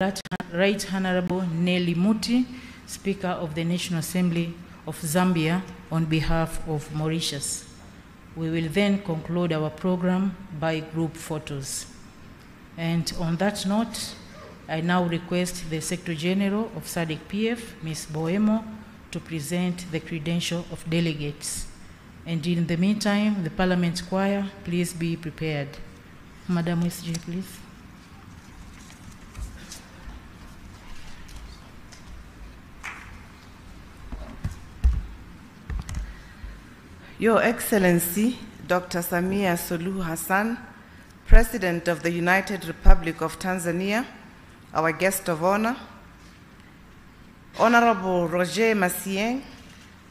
Right Honorable Nelly Muti, Speaker of the National Assembly of Zambia, on behalf of Mauritius. We will then conclude our program by group photos. And on that note, I now request the Secretary General of SADC-PF, Ms. Boemo, to present the credential of delegates. And in the meantime, the Parliament Choir, please be prepared. Madam SG, please. Your Excellency, Dr. Samia Suluhu Hassan, President of the United Republic of Tanzania, our guest of honor, Honorable Roger Massieng,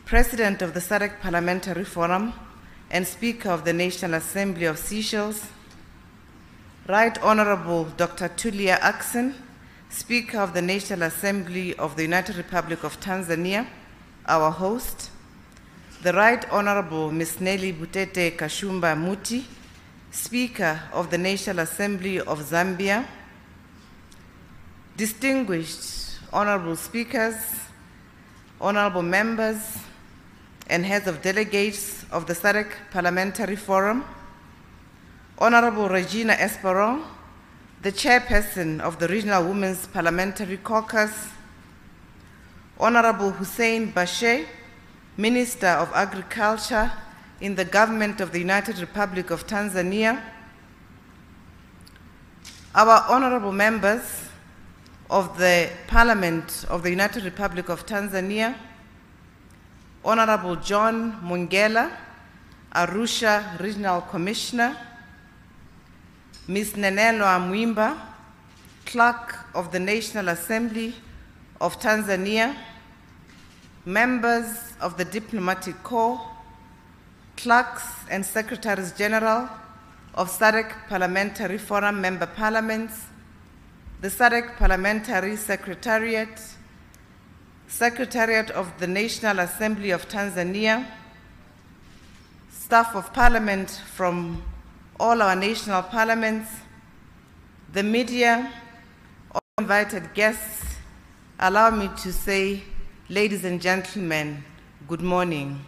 President of the SADC Parliamentary Forum and Speaker of the National Assembly of Seychelles, Right Honorable Dr. Tulia Ackson, Speaker of the National Assembly of the United Republic of Tanzania, our host, the Right Honorable Ms. Nelly Butete Kashumba Muti, Speaker of the National Assembly of Zambia, distinguished honorable speakers, honorable members, and heads of delegates of the SADC Parliamentary Forum, Honorable Regina Esperon, the Chairperson of the Regional Women's Parliamentary Caucus, Honorable Hussein Bashe, Minister of Agriculture in the Government of the United Republic of Tanzania, our honorable members of the Parliament of the United Republic of Tanzania, Honorable John Mungela, Arusha Regional Commissioner, Ms. Nenelo Amwimba, Clerk of the National Assembly of Tanzania, members of the Diplomatic Corps, clerks and secretaries general of SADC Parliamentary Forum member parliaments, the SADC Parliamentary Secretariat, Secretariat of the National Assembly of Tanzania, staff of parliament from all our national parliaments, the media, all invited guests, allow me to say, ladies and gentlemen, good morning.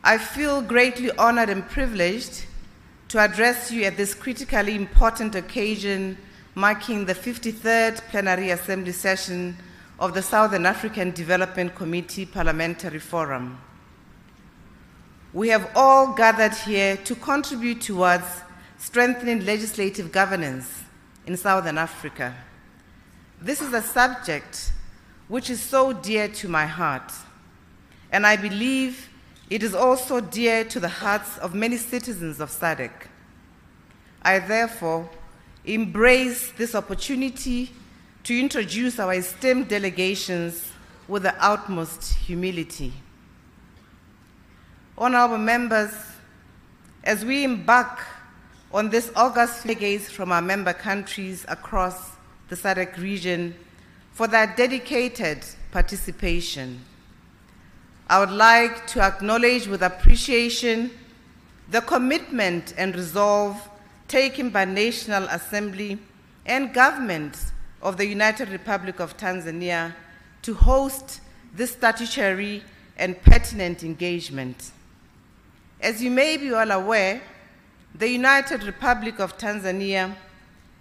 I feel greatly honored and privileged to address you at this critically important occasion marking the 53rd Plenary Assembly Session of the Southern African Development Committee Parliamentary Forum. We have all gathered here to contribute towards strengthening legislative governance in Southern Africa. This is a subject which is so dear to my heart, and I believe it is also dear to the hearts of many citizens of SADC. I therefore embrace this opportunity to introduce our esteemed delegations with the utmost humility. Honorable members, as we embark on this august delegates from our member countries across the SADC region for their dedicated participation, I would like to acknowledge with appreciation the commitment and resolve taken by National Assembly and government of the United Republic of Tanzania to host this statutory and pertinent engagement. As you may be all aware, the United Republic of Tanzania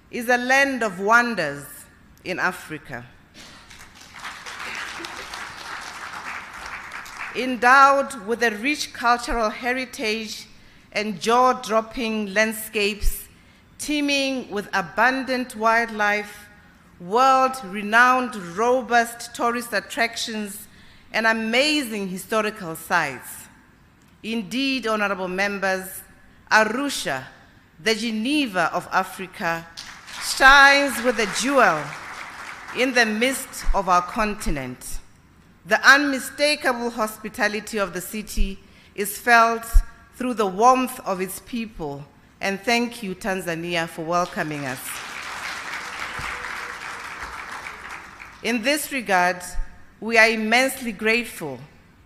is a land of wonders in Africa. Endowed with a rich cultural heritage and jaw-dropping landscapes, teeming with abundant wildlife, world-renowned robust tourist attractions, and amazing historical sites. Indeed, honorable members, Arusha, the Geneva of Africa, shines with a jewel in the midst of our continent. The unmistakable hospitality of the city is felt through the warmth of its people, and thank you, Tanzania, for welcoming us. In this regard, we are immensely grateful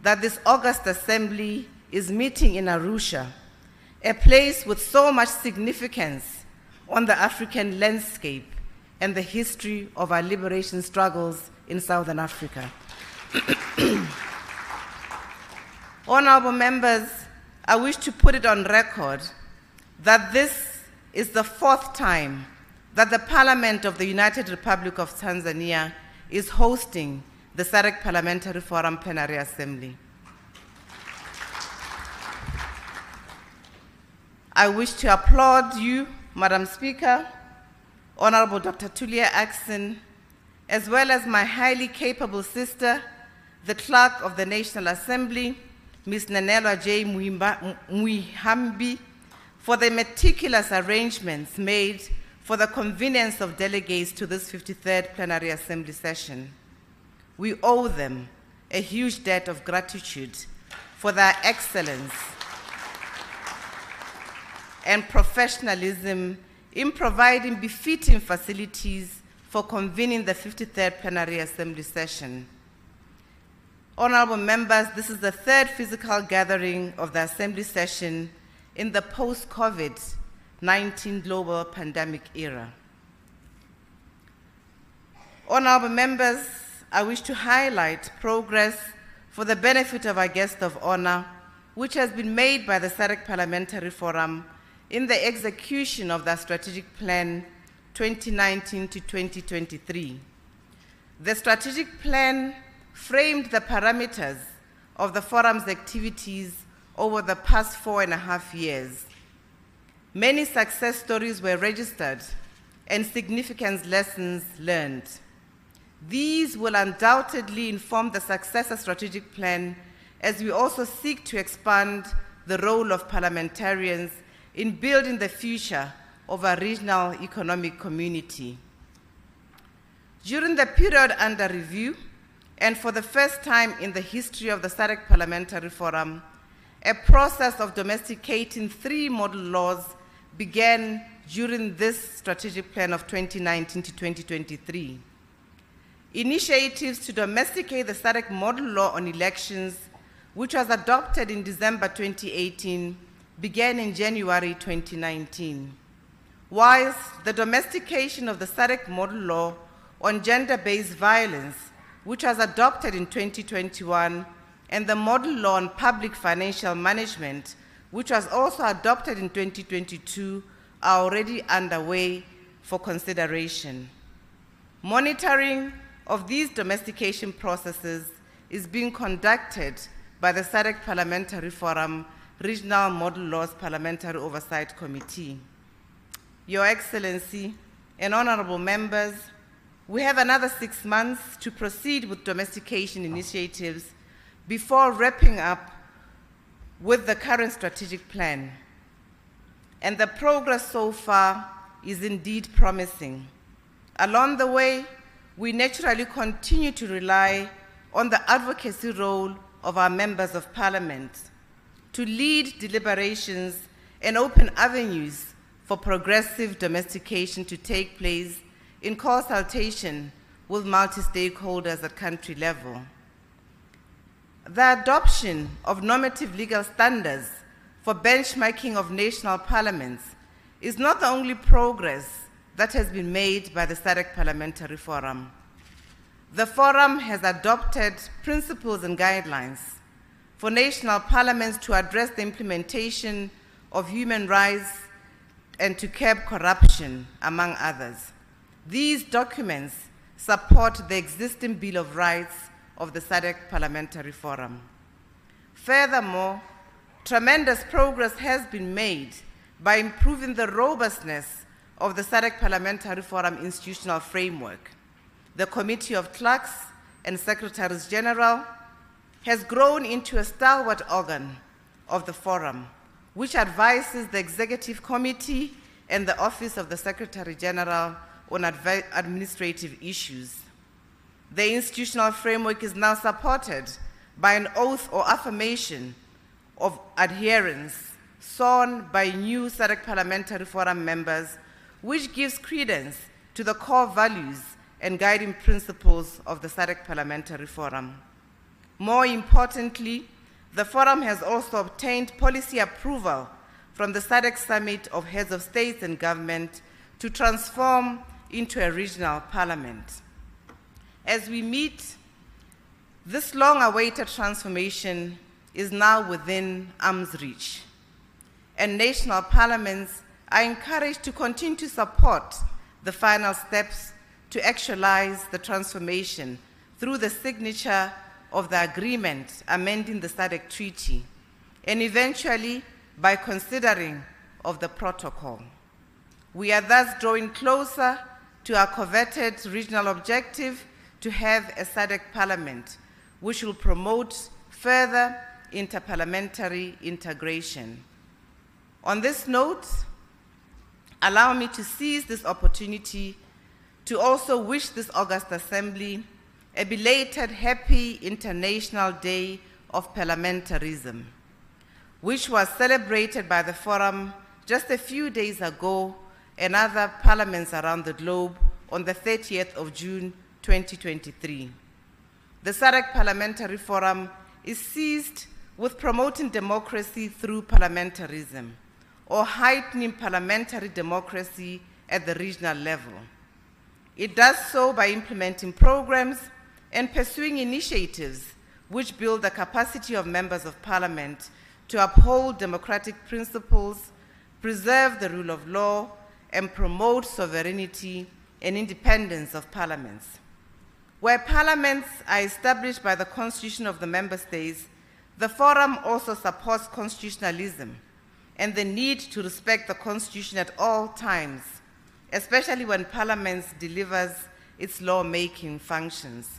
that this august assembly is meeting in Arusha, a place with so much significance on the African landscape and the history of our liberation struggles in Southern Africa. Honorable members, I wish to put it on record that this is the 4th time that the Parliament of the United Republic of Tanzania is hosting the SADC Parliamentary Forum Plenary Assembly. I wish to applaud you, Madam Speaker, Honorable Dr. Tulia Ackson, as well as my highly capable sister, the Clerk of the National Assembly, Ms. Nanelwa J. Muihambi, for the meticulous arrangements made for the convenience of delegates to this 53rd Plenary Assembly session. We owe them a huge debt of gratitude for their excellence and professionalism in providing befitting facilities for convening the 53rd Plenary Assembly session. Honorable members, this is the 3rd physical gathering of the Assembly session in the post-COVID-19 global pandemic era. Honorable members, I wish to highlight progress for the benefit of our guest of honor, which has been made by the SADC Parliamentary Forum in the execution of the Strategic Plan 2019 to 2023. The strategic plan framed the parameters of the forum's activities over the past 4.5 years. Many success stories were registered and significant lessons learned. These will undoubtedly inform the successor strategic plan as we also seek to expand the role of parliamentarians in building the future of our regional economic community. During the period under review, and for the first time in the history of the SADC Parliamentary Forum, a process of domesticating 3 model laws began during this strategic plan of 2019 to 2023. Initiatives to domesticate the SADC model law on elections, which was adopted in December 2018, began in January 2019. Whilst the domestication of the SADC model law on gender-based violence, which was adopted in 2021, and the model law on public financial management, which was also adopted in 2022, are already underway for consideration. Monitoring of these domestication processes is being conducted by the SADC Parliamentary Forum Regional Model Laws Parliamentary Oversight Committee. Your Excellency and honorable members, we have another 6 months to proceed with domestication initiatives before wrapping up with the current strategic plan. And the progress so far is indeed promising. Along the way, we naturally continue to rely on the advocacy role of our members of parliament to lead deliberations and open avenues for progressive domestication to take place in consultation with multi-stakeholders at country level. The adoption of normative legal standards for benchmarking of national parliaments is not the only progress that has been made by the SADC Parliamentary Forum. The Forum has adopted principles and guidelines for national parliaments to address the implementation of human rights and to curb corruption, among others. These documents support the existing Bill of Rights of the SADC Parliamentary Forum. Furthermore, tremendous progress has been made by improving the robustness of the SADC Parliamentary Forum institutional framework. The Committee of Clerks and Secretaries General has grown into a stalwart organ of the Forum, which advises the Executive Committee and the Office of the Secretary General on administrative issues. The institutional framework is now supported by an oath or affirmation of adherence sworn by new SADC Parliamentary Forum members, which gives credence to the core values and guiding principles of the SADC Parliamentary Forum. More importantly, the Forum has also obtained policy approval from the SADC Summit of Heads of States and Government to transform into a regional parliament. As we meet, this long-awaited transformation is now within arm's reach, and national parliaments are encouraged to continue to support the final steps to actualize the transformation through the signature of the agreement amending the SADC Treaty, and eventually by considering of the protocol. We are thus drawing closer to our coveted regional objective to have a SADC parliament, which will promote further interparliamentary integration. On this note, allow me to seize this opportunity to also wish this August Assembly a belated Happy International Day of Parliamentarism, which was celebrated by the Forum just a few days ago and other parliaments around the globe on the 30th of June 2023. The SADC Parliamentary Forum is seized with promoting democracy through parliamentarism, or heightening parliamentary democracy at the regional level. It does so by implementing programs and pursuing initiatives which build the capacity of members of parliament to uphold democratic principles, preserve the rule of law, and promote sovereignty and independence of parliaments. Where parliaments are established by the constitution of the member states, the Forum also supports constitutionalism and the need to respect the constitution at all times, especially when parliament delivers its lawmaking functions.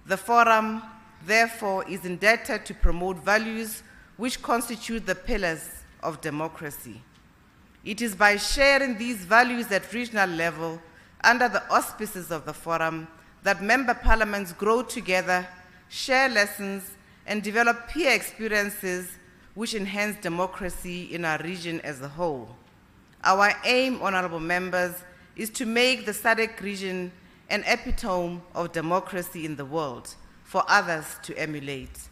The Forum, therefore, is indebted to promote values which constitute the pillars of democracy. It is by sharing these values at regional level under the auspices of the Forum that member parliaments grow together, share lessons, and develop peer experiences which enhance democracy in our region as a whole. Our aim, honorable members, is to make the SADC region an epitome of democracy in the world for others to emulate.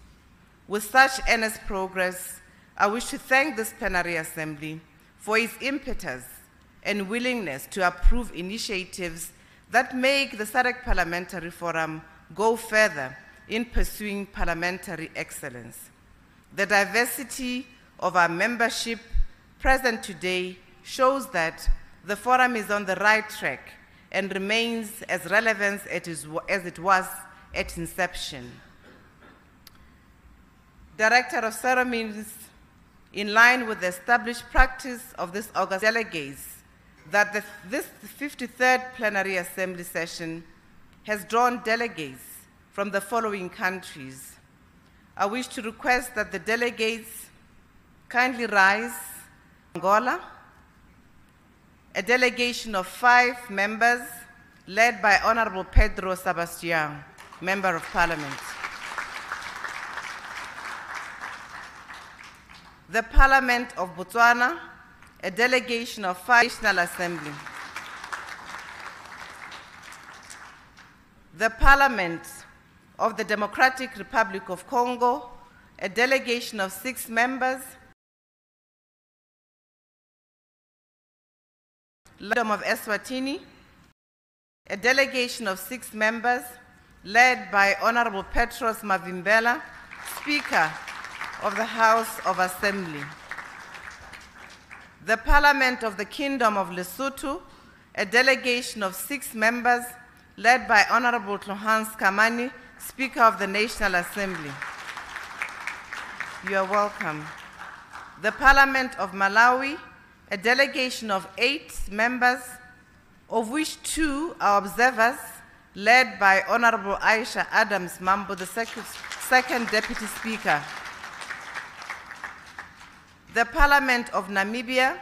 With such earnest progress, I wish to thank this plenary assembly for its impetus and willingness to approve initiatives that make the SADC Parliamentary Forum go further in pursuing parliamentary excellence. The diversity of our membership present today shows that the Forum is on the right track and remains as relevant as it was at inception. Director of Ceremonies, in line with the established practice of this August, delegates that this 53rd Plenary Assembly session has drawn delegates from the following countries. I wish to request that the delegates kindly rise. Angola, a delegation of 5 members led by Honorable Pedro Sebastian, Member of Parliament. The Parliament of Botswana, a delegation of 5 National Assembly. The Parliament of the Democratic Republic of Congo, a delegation of 6 members. Kingdom of Eswatini, a delegation of 6 members led by Honorable Petros Mavimbela, Speaker of the House of Assembly. The Parliament of the Kingdom of Lesotho, a delegation of 6 members led by Honorable Tlohans Kamani, Speaker of the National Assembly. You are welcome. The Parliament of Malawi, a delegation of 8 members, of which 2 are observers, led by Honorable Aisha Adams Mambo, the second Deputy Speaker. The Parliament of Namibia,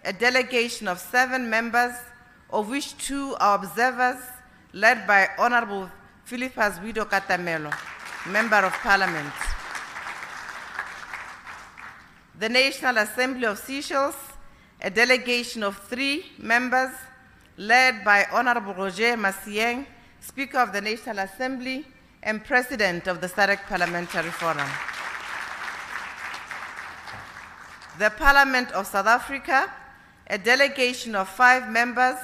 a delegation of 7 members, of which 2 are observers, led by Honorable Philippus Wido Katamelo, Member of Parliament. The National Assembly of Seychelles, a delegation of 3 members, led by Honorable Roger Massieng, Speaker of the National Assembly and President of the SADC Parliamentary Forum. The Parliament of South Africa, a delegation of 5 members,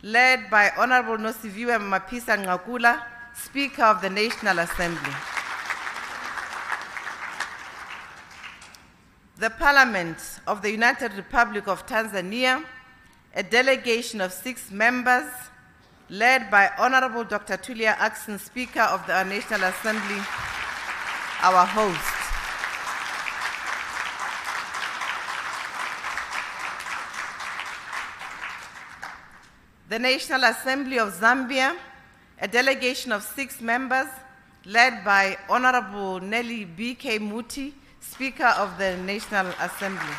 led by Honorable Nosiviwe Mapisa Ngakula, Speaker of the National Assembly. The Parliament of the United Republic of Tanzania, a delegation of 6 members, led by Honorable Dr. Tulia Ackson, Speaker of the National Assembly, our host. The National Assembly of Zambia, a delegation of 6 members, led by Honorable Nelly B.K. Muti, Speaker of the National Assembly.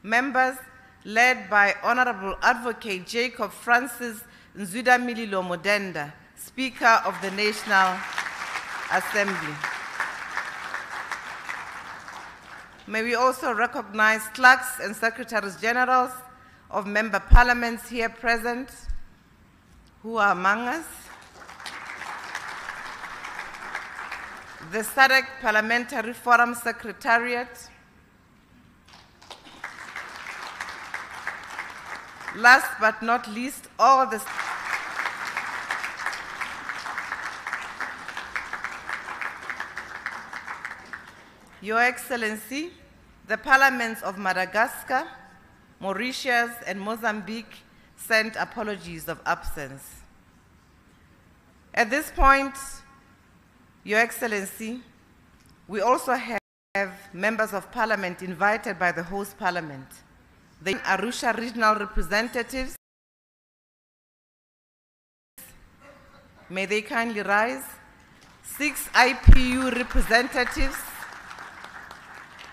Members led by Honorable Advocate Jacob Francis Nzudamililo Modenda, Speaker of the National Assembly. May we also recognize clerks and secretaries generals of member parliaments here present who are among us. The SADC Parliamentary Forum Secretariat, last but not least, all the Your Excellency, the parliaments of Madagascar, Mauritius, and Mozambique sent apologies of absence. At this point, Your Excellency, we also have members of parliament invited by the host parliament. The Arusha regional representatives, may they kindly rise. 6 IPU representatives.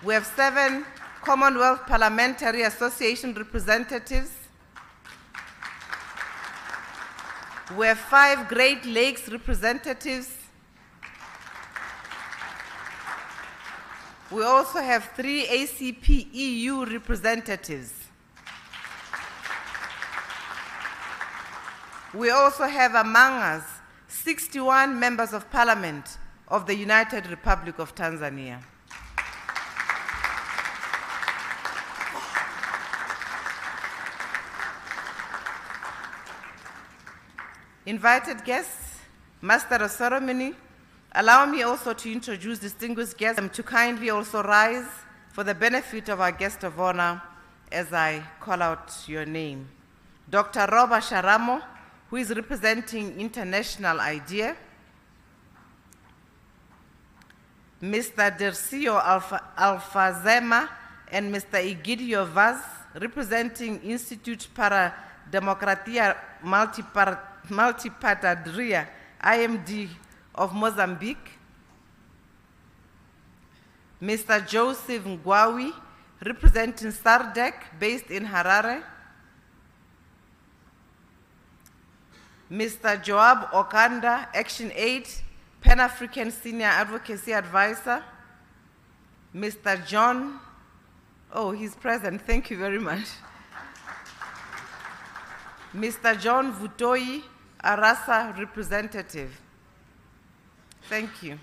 We have 7 Commonwealth Parliamentary Association representatives. We have 5 Great Lakes representatives. We also have 3 ACP EU representatives. We also have among us 61 members of parliament of the United Republic of Tanzania. Invited guests, Master of Ceremony, allow me also to introduce distinguished guests to kindly also rise for the benefit of our guest of honor as I call out your name. Dr. Roba Sharamo, who is representing International IDEA. Mr. Dercio Alfazema and Mr. Egidio Vaz, representing Institute para Democracia Multipartidria, IMD of Mozambique. Mr. Joseph Ngwawi, representing SARDC, based in Harare. Mr. Joab Okanda, Action Aid, Pan-African Senior Advocacy Advisor. Mr. John, oh, he's present, thank you very much. Mr. John Vutoi, Arasa representative. Thank you.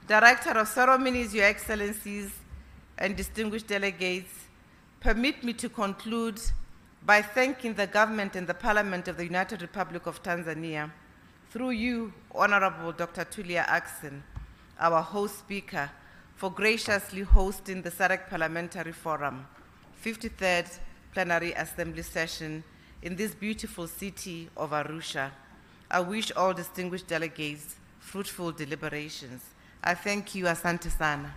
Director of Ceremonies, Your Excellencies, and distinguished delegates, permit me to conclude by thanking the government and the Parliament of the United Republic of Tanzania, through you, Honorable Dr. Tulia Ackson, our host speaker, for graciously hosting the SADC Parliamentary Forum, 53rd Plenary Assembly Session in this beautiful city of Arusha. I wish all distinguished delegates fruitful deliberations. I thank you, asante sana.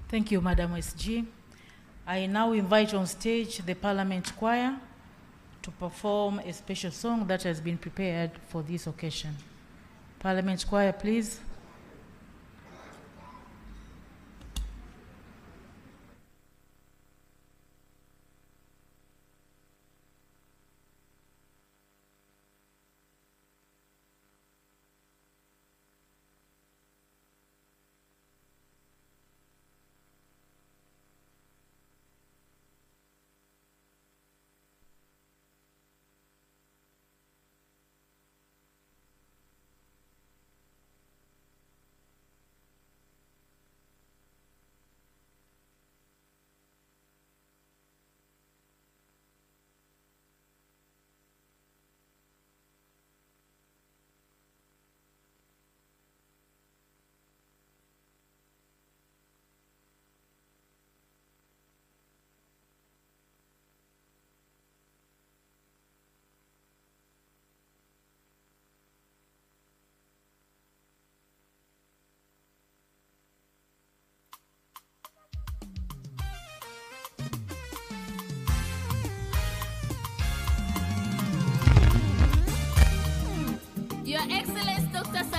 Thank you, Madam SG. I now invite on stage the Parliament Choir to perform a special song that has been prepared for this occasion. Parliament Choir, please.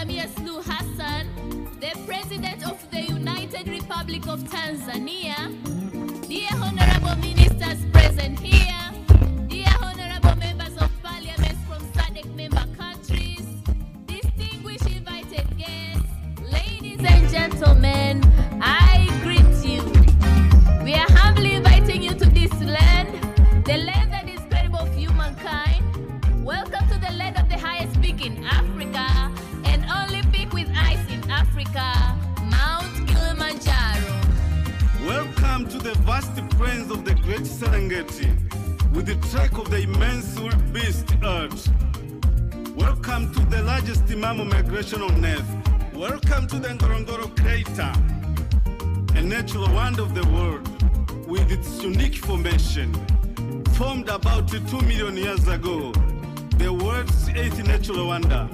Samia Suluhu Hassan, the President of the United Republic of Tanzania, dear honorable ministers present here, dear honorable members of parliament from SADC member countries, distinguished invited guests, ladies and gentlemen, I greet you. We are humbly inviting you to this land, the land that is credible of humankind. Welcome to the land of the highest peak in Africa, and only peak with ice in Africa, Mount Kilimanjaro. Welcome to the vast plains of the great Serengeti, with the trek of the immense wildebeest earth. Welcome to the largest mammal migration on earth. Welcome to the Ngorongoro crater, a natural wonder of the world, with its unique formation. Formed about 2 million years ago, the world's 8th natural wonder.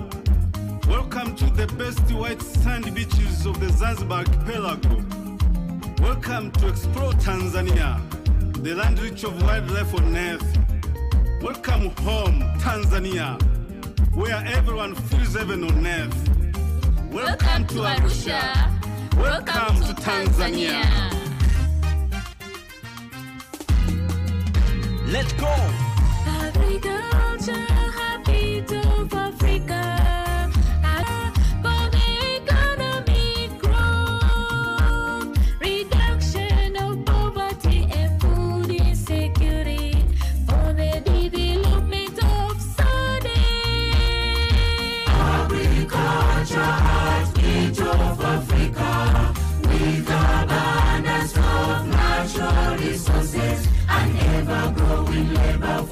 Welcome to the best white sand beaches of the Zanzibar archipelago. Welcome to explore Tanzania, the land rich of wildlife on earth. Welcome home, Tanzania, where everyone feels heaven on earth. Welcome to Arusha. Welcome to Tanzania. Let's go! Agriculture, habit of Africa. For the economic growth, reduction of poverty and food insecurity, for the development of SADC. Agriculture, heartbeat of Africa, with abundance of natural resources and ever-growing labor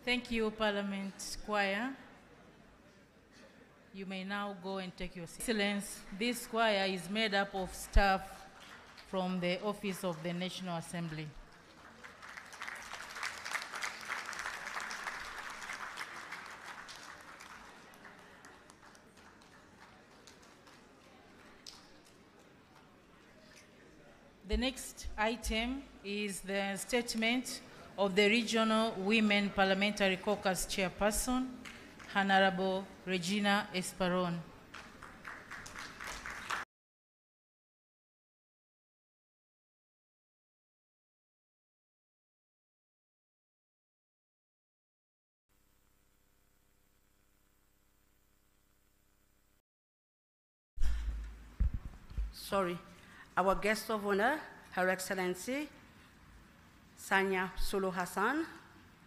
Thank you, Parliament Choir. You may now go and take your seat. Excellence, this choir is made up of staff from the Office of the National Assembly. The next item is the statement of the Regional Women Parliamentary Caucus Chairperson, Honorable Regina Esperon. Our guest of honor, Her Excellency Samia Suluhu Hassan,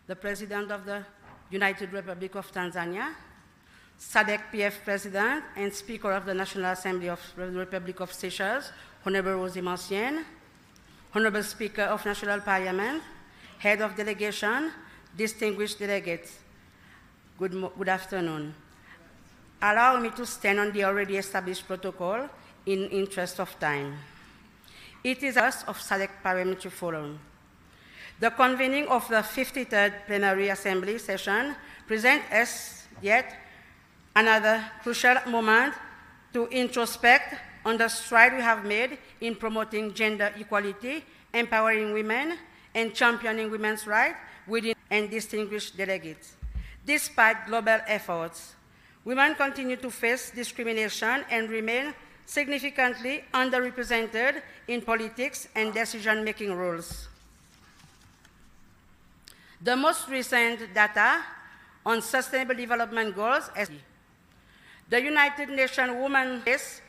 the President of the United Republic of Tanzania, SADC-PF President and Speaker of the National Assembly of the Republic of Seychelles, Honorable Rosie Mancienne, Honorable Speaker of National Parliament, Head of Delegation, distinguished delegates, good afternoon. Allow me to stand on the already established protocol in interest of time. It is us of SADC Parliamentary Forum. The convening of the 53rd Plenary Assembly session presents us yet another crucial moment to introspect on the stride we have made in promoting gender equality, empowering women, and championing women's rights within and distinguished delegates. Despite global efforts, women continue to face discrimination and remain significantly underrepresented in politics and decision-making roles. The most recent data on Sustainable Development Goals, the United Nations Women pace,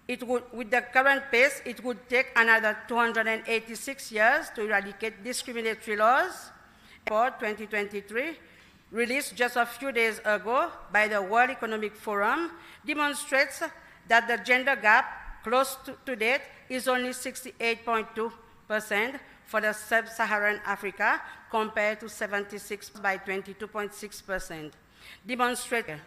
with the current pace, it would take another 286 years to eradicate discriminatory laws. For 2023, released just a few days ago by the World Economic Forum, demonstrates that the gender gap close to date is only 68.2% for the sub-Saharan Africa compared to 76 by 22.6%. Demonstrated.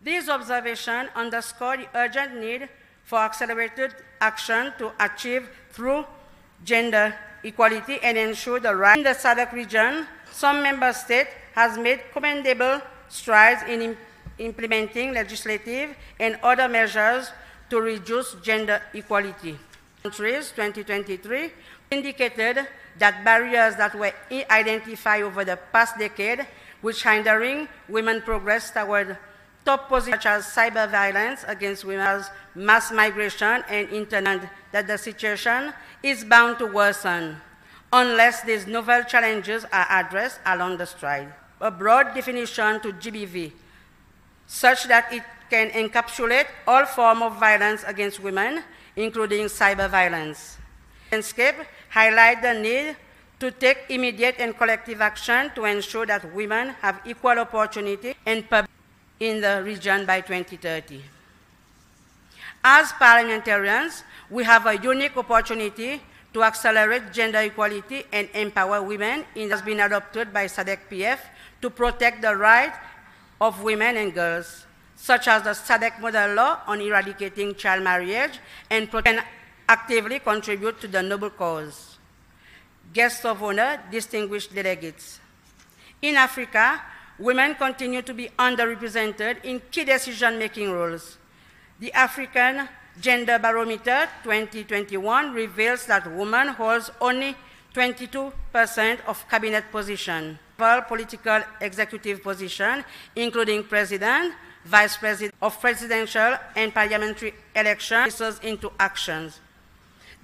These observations underscore the urgent need for accelerated action to achieve through gender equality and ensure the right. In the SADC region, some member states have made commendable strides in implementing legislative and other measures to reduce gender equality. Countries 2023 indicated that barriers that were identified over the past decade, which hindering women's progress toward top positions such as cyber violence against women, mass migration, and internet, that the situation is bound to worsen unless these novel challenges are addressed along the stride. A broad definition to GBV, such that it can encapsulate all forms of violence against women, including cyber violence. Landscape highlight the need to take immediate and collective action to ensure that women have equal opportunity and in the region by 2030. As parliamentarians, we have a unique opportunity to accelerate gender equality and empower women. It has been adopted by SADC-PF to protect the rights of women and girls, such as the SADC Model Law on eradicating child marriage, and actively contribute to the noble cause. Guests of honor, distinguished delegates. In Africa, women continue to be underrepresented in key decision-making roles. The African Gender Barometer 2021 reveals that women hold only 22% of cabinet positions, political executive positions, including president, vice president of presidential and parliamentary elections, into actions.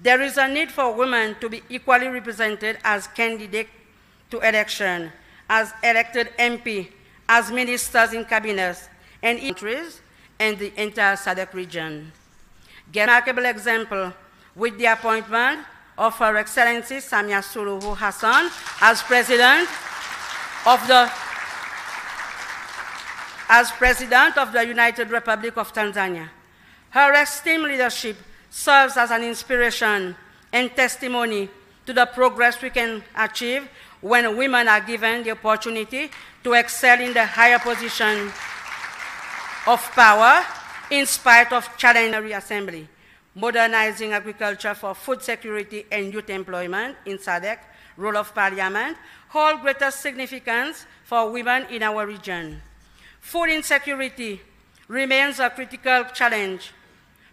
There is a need for women to be equally represented as candidates to election, as elected MP, as ministers in cabinets, and in countries and the entire SADC region. A remarkable example with the appointment of Her Excellency Samia Suluhu Hassan as President of the United Republic of Tanzania. Her esteemed leadership serves as an inspiration and testimony to the progress we can achieve when women are given the opportunity to excel in the higher position of power in spite of challenging assembly, modernizing agriculture for food security and youth employment in SADC, role of parliament, hold greater significance for women in our region. Food insecurity remains a critical challenge,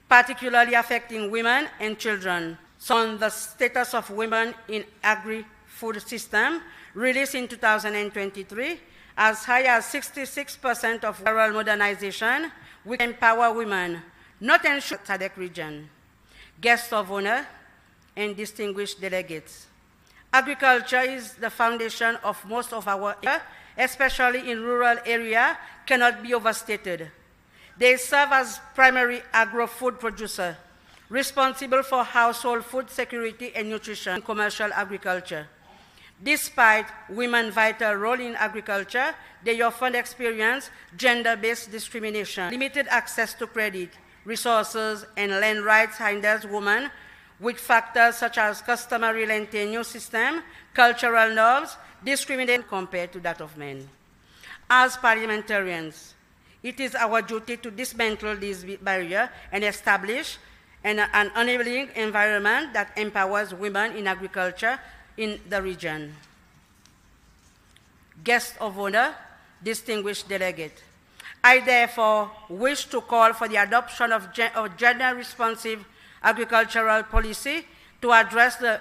particularly affecting women and children. So on the status of women in agri-food system, released in 2023, as high as 66% of rural modernization, we empower women, not ensure SADC region. Guests of honor and distinguished delegates. Agriculture is the foundation of most of our, especially in rural areas, cannot be overstated. They serve as primary agro-food producer, responsible for household food security and nutrition in commercial agriculture. Despite women's vital role in agriculture, they often experience gender-based discrimination. Limited access to credit, resources, and land rights hinders women with factors such as customary land tenure system, cultural norms, discrimination compared to that of men. As parliamentarians, it is our duty to dismantle this barrier and establish an enabling environment that empowers women in agriculture in the region. Guests of honor, distinguished delegate. I therefore wish to call for the adoption of gender-responsive agricultural policy to address the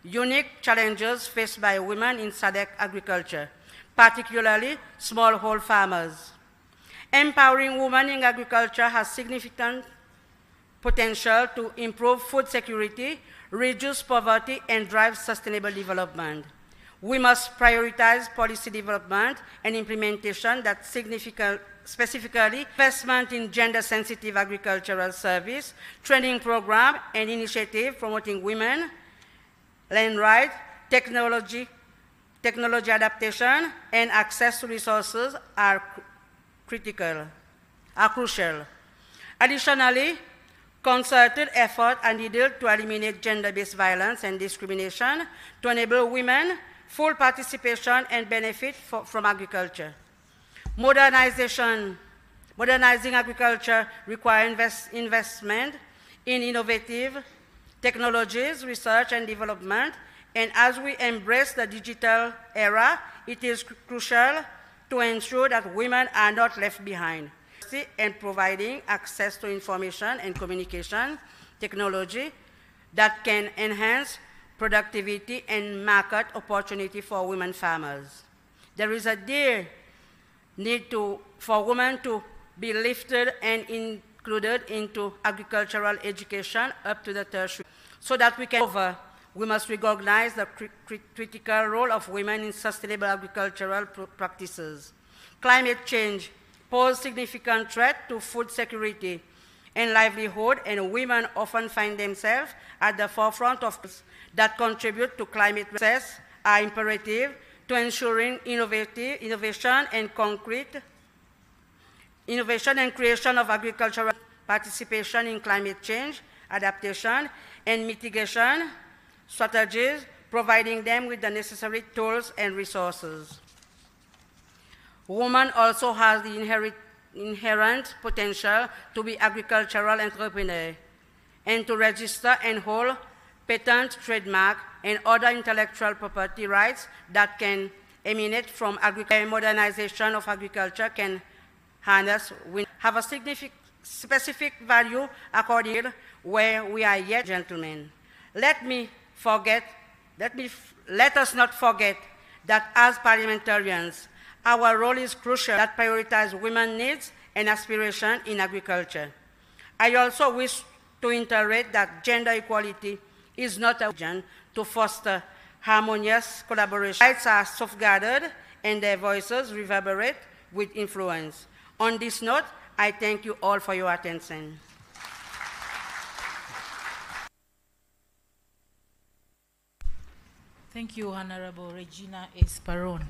unique challenges faced by women in SADC agriculture, particularly smallholder farmers. Empowering women in agriculture has significant potential to improve food security, reduce poverty, and drive sustainable development. We must prioritize policy development and implementation that specifically investment in gender-sensitive agricultural service, training program, and initiative promoting women, land rights, technology adaptation, and access to resources are crucial. Additionally, concerted efforts are needed to eliminate gender-based violence and discrimination to enable women full participation and benefit from agriculture. Modernizing agriculture requires investment in innovative technologies, research and development, and as we embrace the digital era, it is crucial to ensure that women are not left behind, and providing access to information and communication technology that can enhance productivity and market opportunity for women farmers. There is a need for women to be lifted and included into agricultural education up to the tertiary, so that we must recognize the critical role of women in sustainable agricultural practices. Climate change poses significant threat to food security and livelihood, and women often find themselves at the forefront of that contribute to climate success are imperative to ensuring innovation and creation of agricultural participation in climate change, adaptation, and mitigation strategies, providing them with the necessary tools and resources. Women also have the inherent potential to be agricultural entrepreneurs and to register and hold patent, trademark, and other intellectual property rights that can emanate from modernization of agriculture can harness, have a specific value according to where we are yet gentlemen. Let us not forget that as parliamentarians, our role is crucial that prioritize women's needs and aspirations in agriculture. I also wish to reiterate that gender equality is not a vision to foster harmonious collaboration. Rights are safeguarded and their voices reverberate with influence. On this note, I thank you all for your attention. Thank you, Honorable Regina Esperon.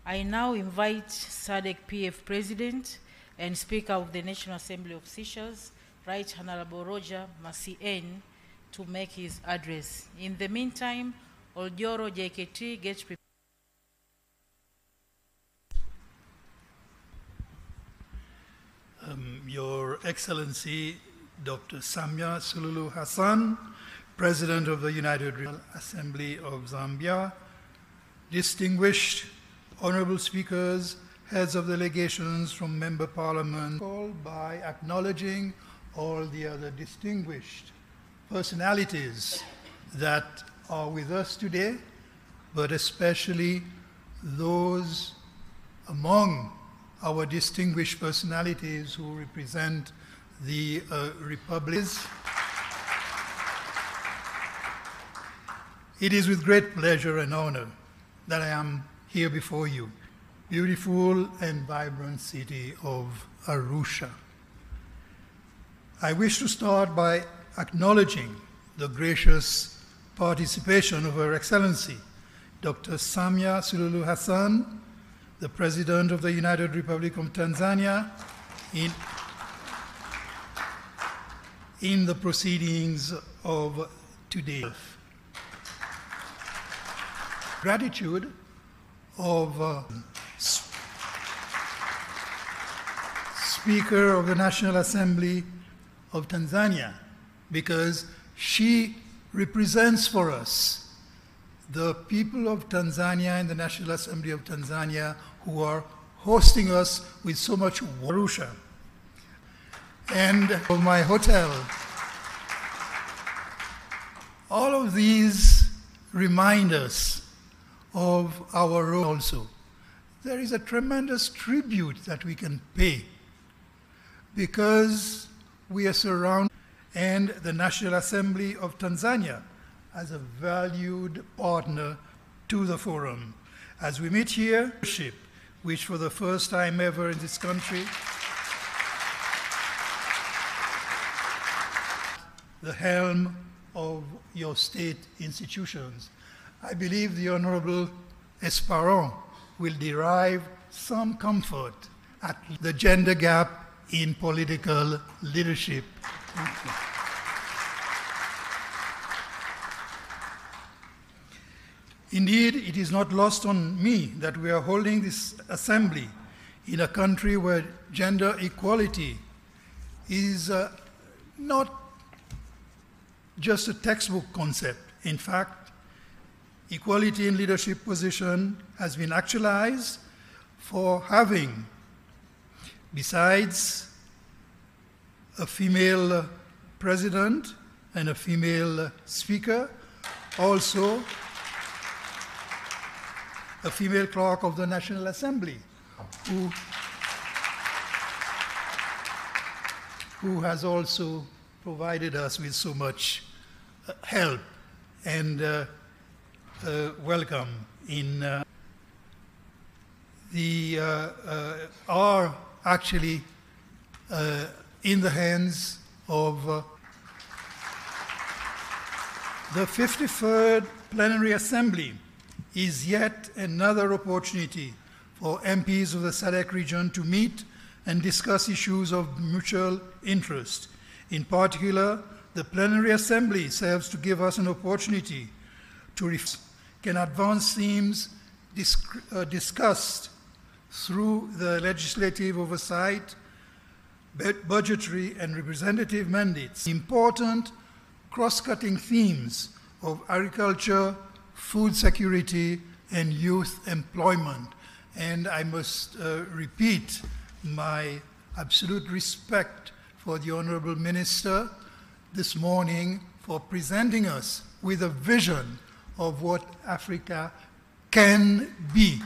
I now invite SADC PF President and Speaker of the National Assembly of Seychelles, Right Honorable Roger Masien, to make his address. In the meantime, Oljoro JKT gets prepared. Your Excellency, Dr. Samia Suluhu Hassan, President of the United Assembly of Zambia, distinguished honorable speakers, heads of delegations from member parliament, by acknowledging all the other distinguished personalities that are with us today, but especially those among our distinguished personalities who represent the republics. It is with great pleasure and honor that I am here before you, beautiful and vibrant city of Arusha. I wish to start by acknowledging the gracious participation of Her Excellency, Dr. Samia Suluhu Hassan, the President of the United Republic of Tanzania, in the proceedings of today. Gratitude of Speaker of the National Assembly of Tanzania, because she represents for us the people of Tanzania and the National Assembly of Tanzania who are hosting us with so much Arusha. And of my hotel. All of these remind us of our role also. There is a tremendous tribute that we can pay because we are surrounded, and the National Assembly of Tanzania as a valued partner to the forum. As we meet here, which for the first time ever in this country, the helm of your state institutions. I believe the Honorable Esperon will derive some comfort at the gender gap in political leadership. Thank you. Indeed, it is not lost on me that we are holding this assembly in a country where gender equality is not just a textbook concept. In fact, equality in leadership position has been actualized for having, besides a female president and a female speaker, also a female clerk of the National Assembly who has also provided us with so much help and welcome in are actually in the hands of the 53rd Plenary Assembly is yet another opportunity for MPs of the SADC region to meet and discuss issues of mutual interest. In particular, the Plenary Assembly serves to give us an opportunity to can advance themes discussed through the legislative oversight, budgetary and representative mandates. Important cross-cutting themes of agriculture, food security, and youth employment. And I must repeat my absolute respect for the Honorable Minister this morning for presenting us with a vision of what Africa can be.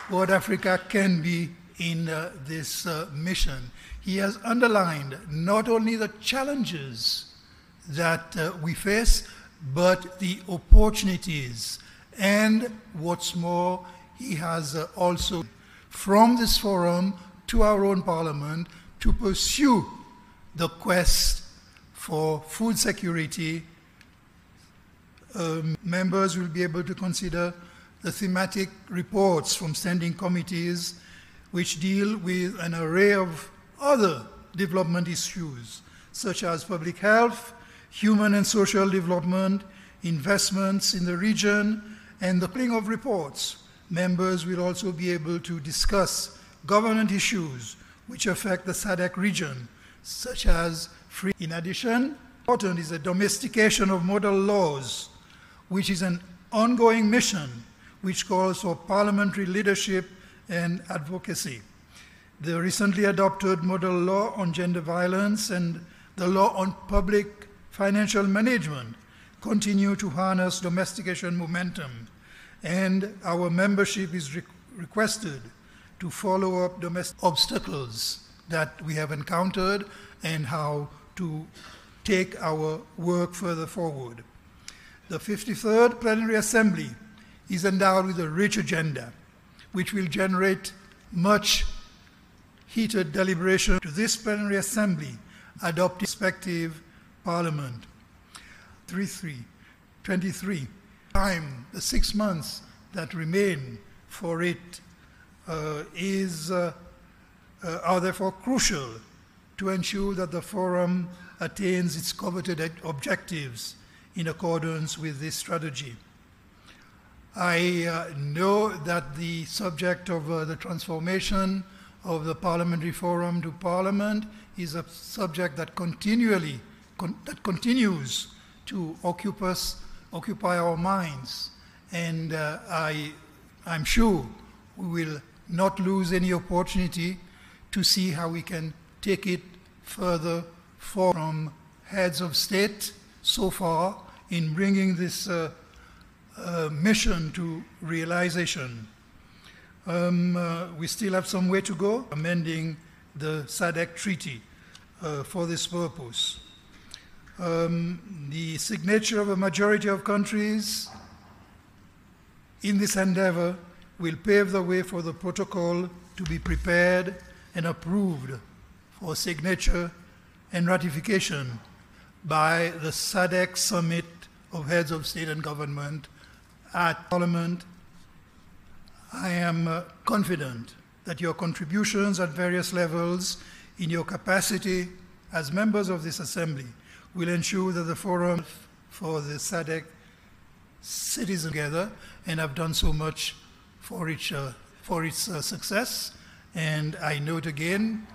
What Africa can be in this mission. He has underlined not only the challenges that we face, but the opportunities. And what's more, he has also, from this forum to our own parliament, to pursue the quest for food security. Members will be able to consider the thematic reports from standing committees which deal with an array of other development issues, such as public health, human and social development, investments in the region, and the printing of reports. Members will also be able to discuss governance issues which affect the SADC region, such as free. In addition, important is the domestication of model laws, which is an ongoing mission which calls for parliamentary leadership and advocacy. The recently adopted model law on gender violence and the law on public financial management continue to harness domestication momentum, and our membership is requested to follow up domestic obstacles that we have encountered and how to take our work further forward. The 53rd Plenary Assembly is endowed with a rich agenda, which will generate much heated deliberation to this Plenary Assembly, adopt respective Parliament. 23. Time, the 6 months that remain for it are therefore crucial to ensure that the forum attains its coveted objectives in accordance with this strategy. I know that the subject of the transformation of the Parliamentary Forum to Parliament is a subject that continues to occupy our minds, and I'm sure we will not lose any opportunity to see how we can take it further from heads of state so far in bringing this mission to realization. We still have some way to go, amending the SADC treaty for this purpose. The signature of a majority of countries in this endeavor will pave the way for the protocol to be prepared and approved for signature and ratification by the SADC Summit of Heads of State and Government at Parliament. I am confident that your contributions at various levels in your capacity as members of this Assembly will ensure that the Forum for the SADC citizens together and have done so much for its success. And I note again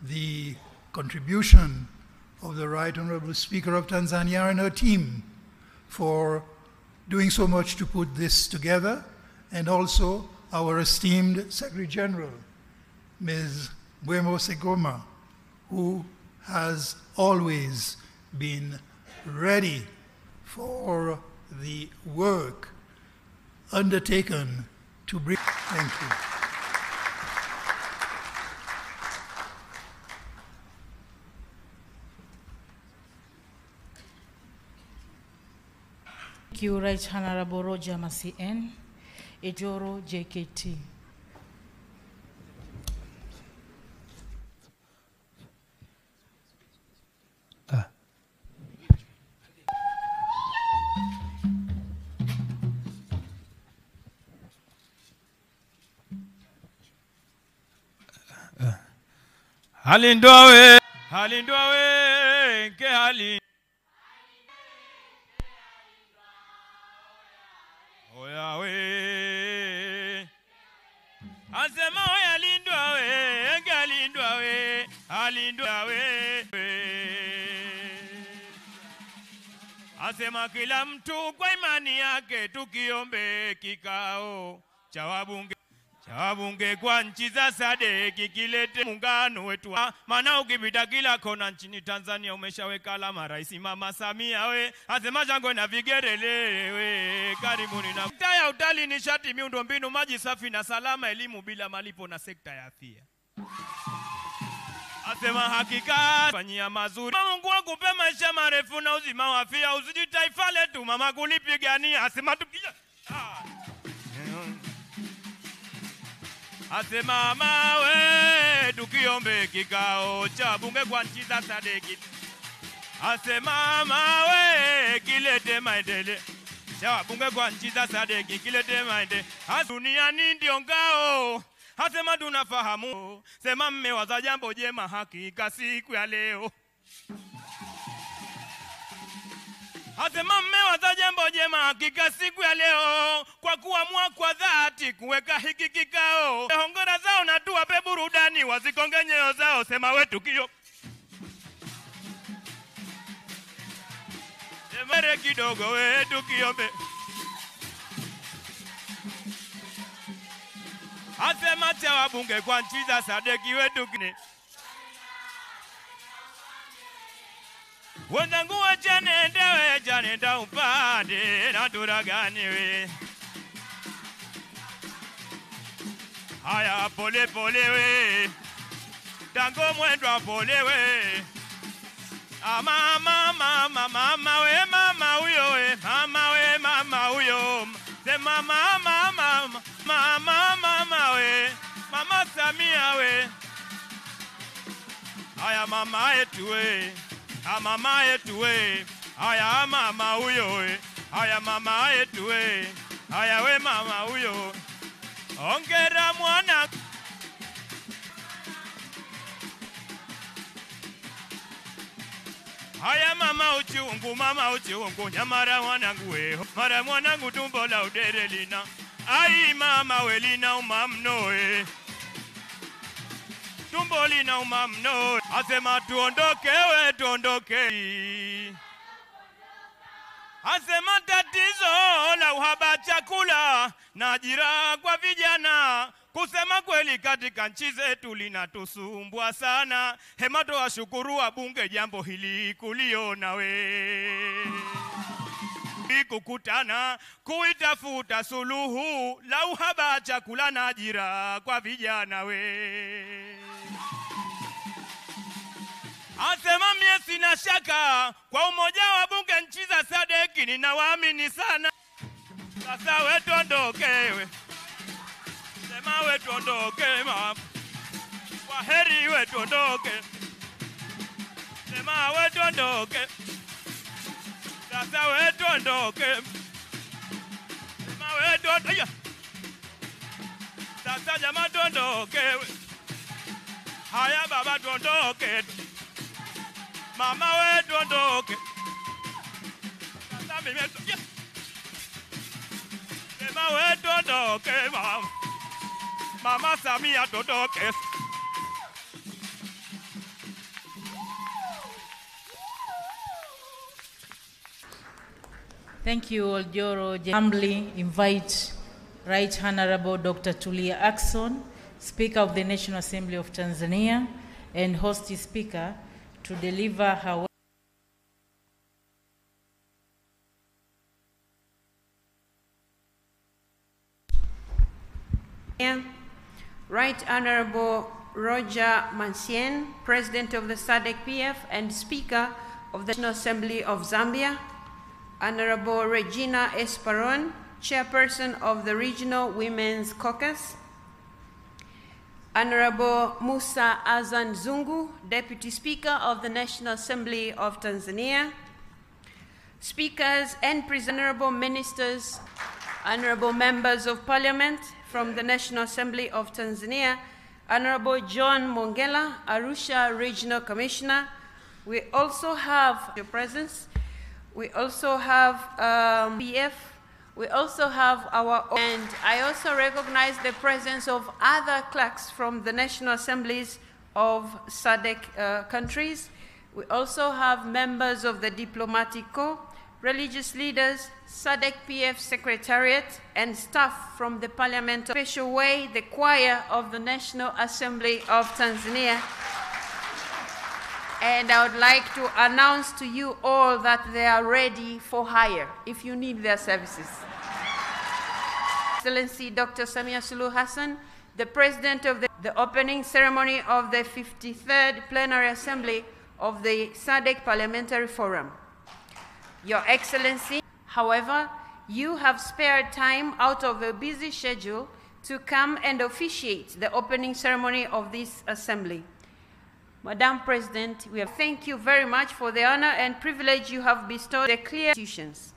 the contribution of the Right Honorable Speaker of Tanzania and her team for doing so much to put this together, and also our esteemed Secretary General, Ms. Buemo Segoma, who has always been ready for the work undertaken to bring. Thank you. Thank you, Right Honorable Roger Masien, Ejoro JKT. Halindwawe, ke halin. Oyawe, asema halindwawe, ke halindwawe. Asema kila mtu kwa imani yake tukiombe kikao cha wabunge kwa nchi za SADC kilete muungano wetu, maana ukipita kila kona nchini Tanzania umeshaweka alama Rais Mama Samia we, asema jango na vigerele we, karibuni na sekta ya utalii, nishati, miundombinu, maji safi na salama, elimu bila malipo na sekta ya afya. Asema hakika fanyia mazuri, Mungu akupe maisha marefu na uzima wa afya, uzidi taifa letu mama kulipigania. Asema tukija asema mawe tukiombe kikao cha bunge kwa nchi za SADC. Asema mawe kilete maendeleo cha bunge kwa nchi za SADC, kilete maendeleo. Duniani ndio ngao. Asema tunafahamu, sema mmewaza jambo jema hakika siku ya leo. Asema mmewaza jambo jema hakika siku ya leo kwa kuamua kwa dhati kuweka hiki kikao. Hongera zao na tuwape burudani wasikonge nyoyo zao, sema wetu kio. Emere kidogo wetu kiombe. Asema cha wabunge kwa nchi za SADC wetu kine. Wenzangu wacha nenda upande na turaganiwe. Haya pole pole we, tango mwendwa pole we. Mama we mama uyo we, mama uyo. Se mama we, mama Samia we. Haya mama yetu we. Mama yetu we, haya mama huyo we, haya mama yetu we, haya we mama huyo. Hongera mwana. Haya mama uchungu, nyamara mwanangu we, mara mwanangu tumbo la udere lina. Ai mama we lina umamno we. Tumbo lina umamno. Asema tuondoke we, tuondoke. Asema tatizo la uhaba chakula na ajira kwa vijana, kusema kweli katika nchi zetu linatusumbua sana. Hemato washukuru wabunge jambo hili kuliona we. Kukutana kuitafuta suluhu la uhaba chakula na ajira kwa vijana we. Asema mie sina shaka kwa umoja wa bunge nchi za SADC ninawaamini sana. Sasa we tuondoke we. Sema we tuondoke mama. Kwa heri we tuondoke. Sema we tuondoke. Sasa we tuondoke. Sema we tuondoke. Sasa jamaa tuondoke we. Haya baba tuondoke. Mama we tuondoke. Sasa mimi tuondoke. Sema we tuondoke mama. Mama Samia tuondoke. Thank you, Oljoro. Humbly invite Right Honorable Dr. Tulia Ackson, Speaker of the National Assembly of Tanzania, and host speaker to deliver her Right Honorable Roger Mansien, President of the SADC PF and Speaker of the National Assembly of Zambia, Honorable Regina Esperon, Chairperson of the Regional Women's Caucus, Honorable Musa Azan Zungu, Deputy Speaker of the National Assembly of Tanzania, Speakers and Honorable Ministers, Honorable Members of Parliament from the National Assembly of Tanzania, Honorable John Mongela, Arusha Regional Commissioner. We also have your presence. We also have PF. We also have our own. And I also recognize the presence of other clerks from the National Assemblies of SADC countries. We also have members of the Diplomatic Corps, religious leaders, SADC PF Secretariat, and staff from the Parliament. Special way, the choir of the National Assembly of Tanzania. And I would like to announce to you all that they are ready for hire if you need their services. Excellency Dr. Samia Suluhu Hassan, the President of the opening ceremony of the 53rd Plenary Assembly of the SADC Parliamentary Forum. Your Excellency, however, you have spared time out of a busy schedule to come and officiate the opening ceremony of this assembly. Madam President, we thank you very much for the honor and privilege you have bestowed the clear institutions.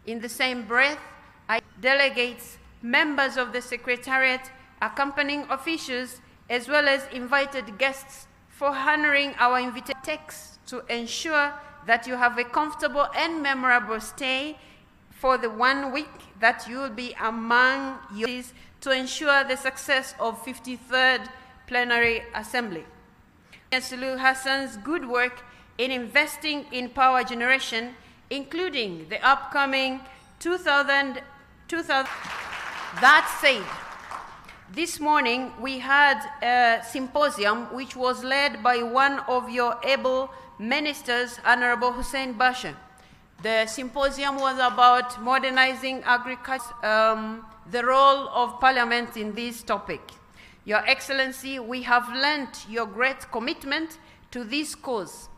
In the same breath, I delegates, members of the Secretariat, accompanying officials, as well as invited guests for honoring our invited text to ensure that you have a comfortable and memorable stay for the 1 week that you will be among yours to ensure the success of 53rd Plenary Assembly. Suluhu Hassan's good work in investing in power generation, including the upcoming 2000. That said, this morning we had a symposium which was led by one of your able ministers, Honorable Hussein Basha. The symposium was about modernizing agriculture, the role of Parliament in this topic. Your Excellency, we have learnt your great commitment to this cause.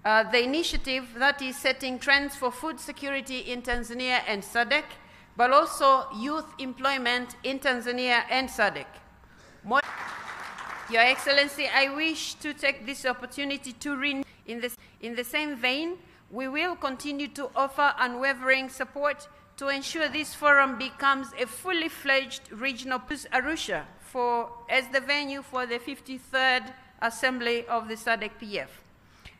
The initiative that is setting trends for food security in Tanzania and SADC, but also youth employment in Tanzania and SADC. Your Excellency, I wish to take this opportunity to in the same vein, we will continue to offer unwavering support to ensure this forum becomes a fully fledged regional Arusha as the venue for the 53rd Assembly of the SADC-PF.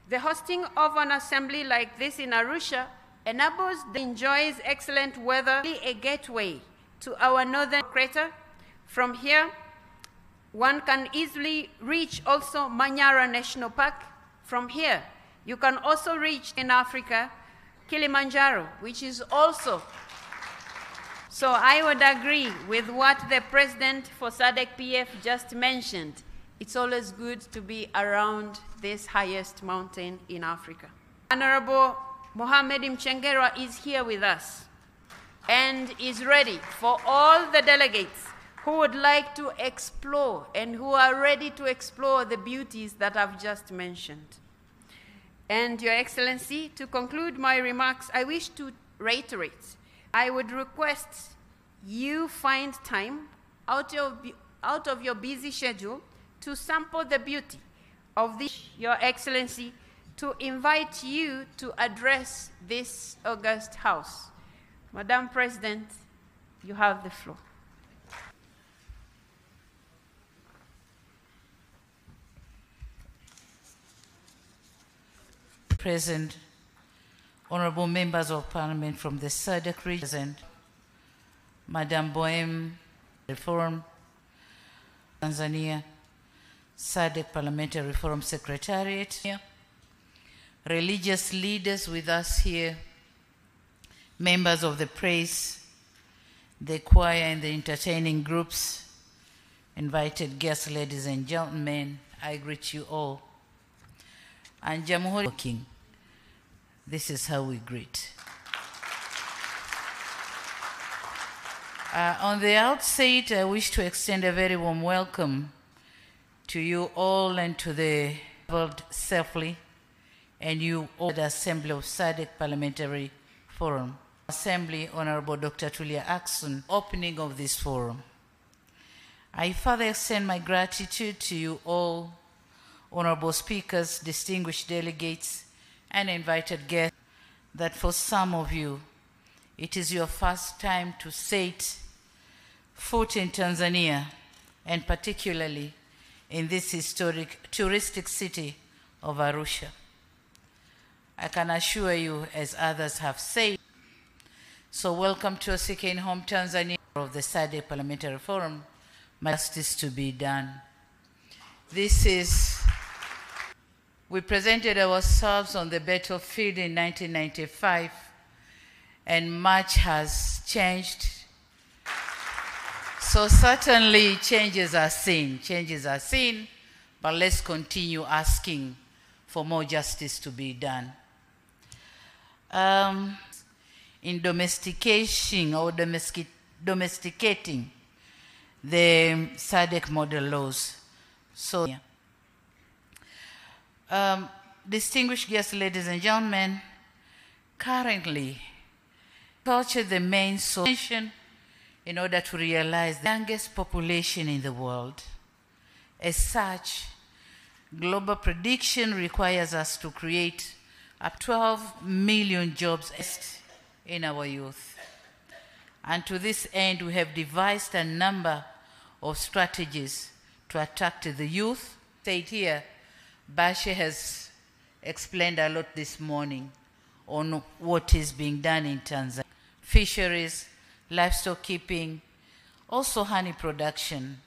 The hosting of an assembly like this in Arusha enjoys excellent weather, a gateway to our northern crater. From here, one can easily reach also Manyara National Park. From here, you can also reach in Africa, Kilimanjaro, which is also. So I would agree with what the President for SADC-PF just mentioned. It's always good to be around this highest mountain in Africa. Honorable Mohamed Mchengerwa is here with us and is ready for all the delegates who would like to explore and who are ready to explore the beauties that I've just mentioned. And Your Excellency, to conclude my remarks, I wish to reiterate, I would request you find time out of your busy schedule to sample the beauty of this, Your Excellency, to invite you to address this august house. Madam President, you have the floor. Present, honorable members of Parliament from the SADC region, Madam Boem, Reform, Tanzania, SADC Parliamentary Forum Secretariat, religious leaders with us here, members of the press, the choir and the entertaining groups, invited guests, ladies and gentlemen, I greet you all. And Jamhuri King, this is how we greet. On the outset, I wish to extend a very warm welcome to you all and to the world safely, and you all the Assembly of SADC Parliamentary Forum. Assembly, Honorable Dr. Tulia Ackson, opening of this forum. I further extend my gratitude to you all, honorable speakers, distinguished delegates, and invited guests, that for some of you, it is your first time to set foot in Tanzania, and particularly in this historic touristic city of Arusha. I can assure you, as others have said, so welcome to our second home Tanzania of the SADC Parliamentary Forum, justice to be done. We presented ourselves on the battlefield in 1995, and much has changed. So certainly changes are seen, but let's continue asking for more justice to be done. In domestication or domesticating the SADC model laws. So, distinguished guests, ladies and gentlemen, currently, culture the main solution in order to realize the youngest population in the world. As such, global prediction requires us to create up 12 million jobs in our youth. And to this end, we have devised a number of strategies to attract the youth. State here, Bashe has explained a lot this morning on what is being done in Tanzania. Fisheries, livestock keeping, also honey production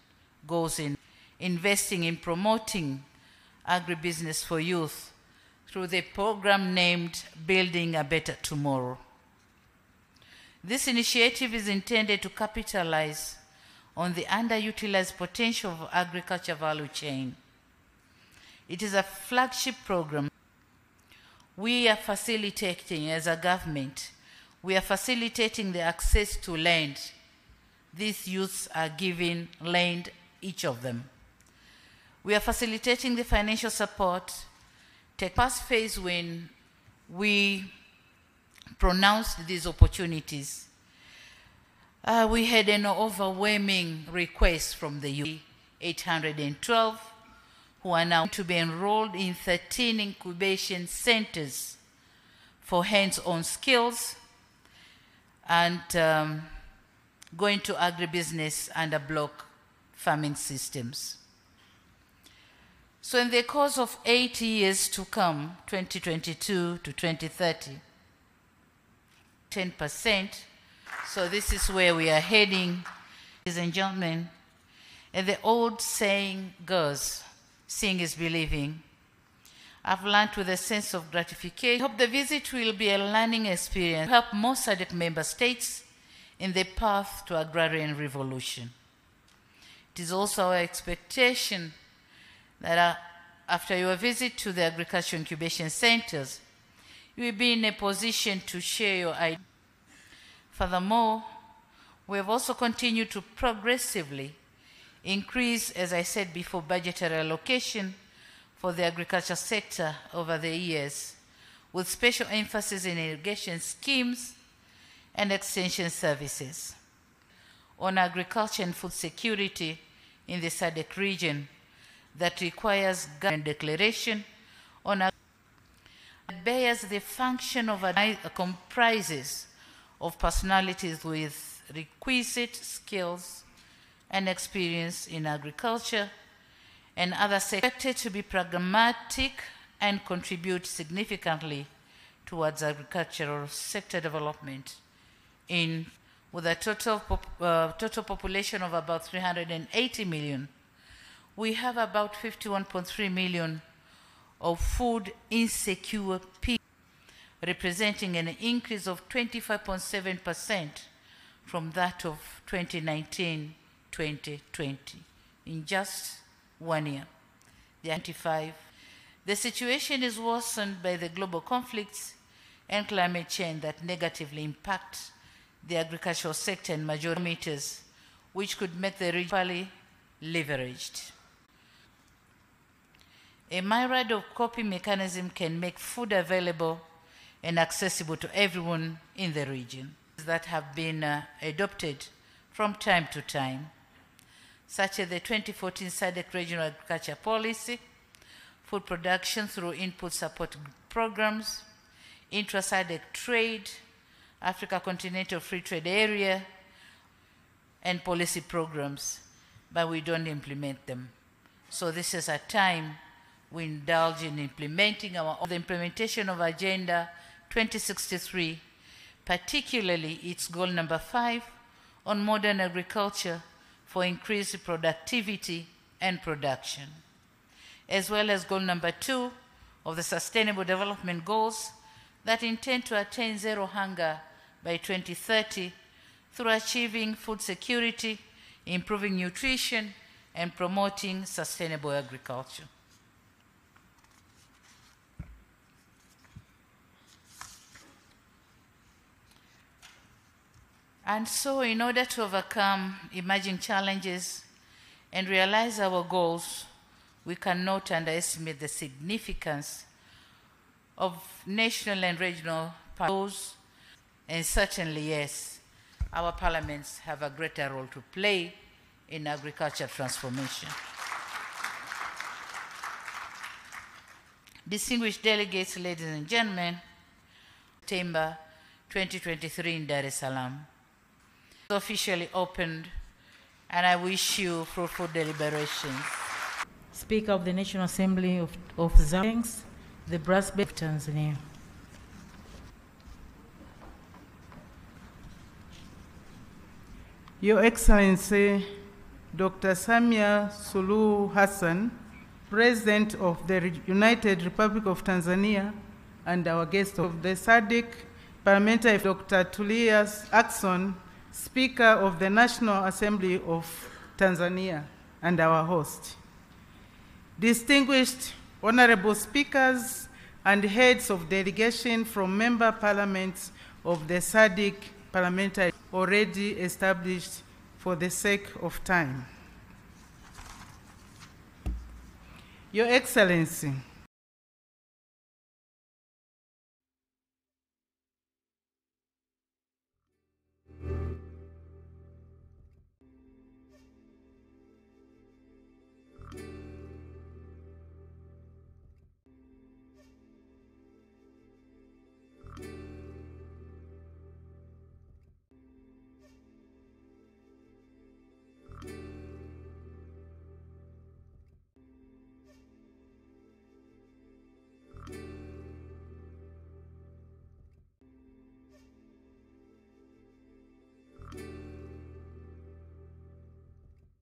goes in investing in promoting agribusiness for youth through the program named Building a Better Tomorrow. This initiative is intended to capitalize on the underutilized potential of agriculture value chain. It is a flagship program. We are facilitating, as a government, we are facilitating the access to land. These youths are given land, each of them. We are facilitating the financial support. The first phase, when we pronounced these opportunities, we had an overwhelming request from the youth, 812, who are now to be enrolled in 13 incubation centers for hands-on skills and going to agribusiness under block farming systems. So in the course of 8 years to come, 2022 to 2030, 10%. So this is where we are heading, ladies and gentlemen. And the old saying goes, seeing is believing. I've learned with a sense of gratification. I hope the visit will be a learning experience to help more SADC member states in the path to agrarian revolution. It is also our expectation that after your visit to the agriculture incubation centers, you will be in a position to share your ideas. Furthermore, we have also continued to progressively increase, as I said before, budgetary allocation for the agriculture sector over the years, with special emphasis in irrigation schemes and extension services. On agriculture and food security in the SADC region, that requires government declaration on that bears the function of comprises of personalities with requisite skills and experience in agriculture and other sectors expected to be pragmatic and contribute significantly towards agricultural sector development with a total population of about 380 million. We have about 51.3 million of food insecure people, representing an increase of 25.7% from that of 2019-2020 in just 1 year. The situation is worsened by the global conflicts and climate change that negatively impact the agricultural sector in major meters, which could make the region fully leveraged. A myriad of coping mechanism can make food available and accessible to everyone in the region that have been adopted from time to time, such as the 2014 SADC Regional Agriculture Policy, food production through input support programs, intra-SADC trade, Africa Continental Free Trade Area, and policy programs, but we don't implement them. So this is a time we indulge in implementing the implementation of Agenda 2063, particularly its goal number 5 on modern agriculture for increased productivity and production, as well as goal number 2 of the Sustainable Development Goals that intend to attain zero hunger by 2030 through achieving food security, improving nutrition, and promoting sustainable agriculture. And so, in order to overcome emerging challenges and realize our goals, we cannot underestimate the significance of national and regional goals, and certainly, yes, our parliaments have a greater role to play in agriculture transformation. Distinguished delegates, ladies and gentlemen, September 2023 in Dar es Salaam officially opened, and I wish you fruitful deliberations. Speaker of the National Assembly of Zambia, the brass band of Tanzania. Your Excellency, Dr. Samia Suluhu Hassan, President of the United Republic of Tanzania, and our guest of the SADC Parliamentary, Dr. Tulia Ackson, Speaker of the National Assembly of Tanzania, and our host. Distinguished honorable speakers and heads of delegation from member parliaments of the SADC Parliamentary, already established for the sake of time. Your Excellency,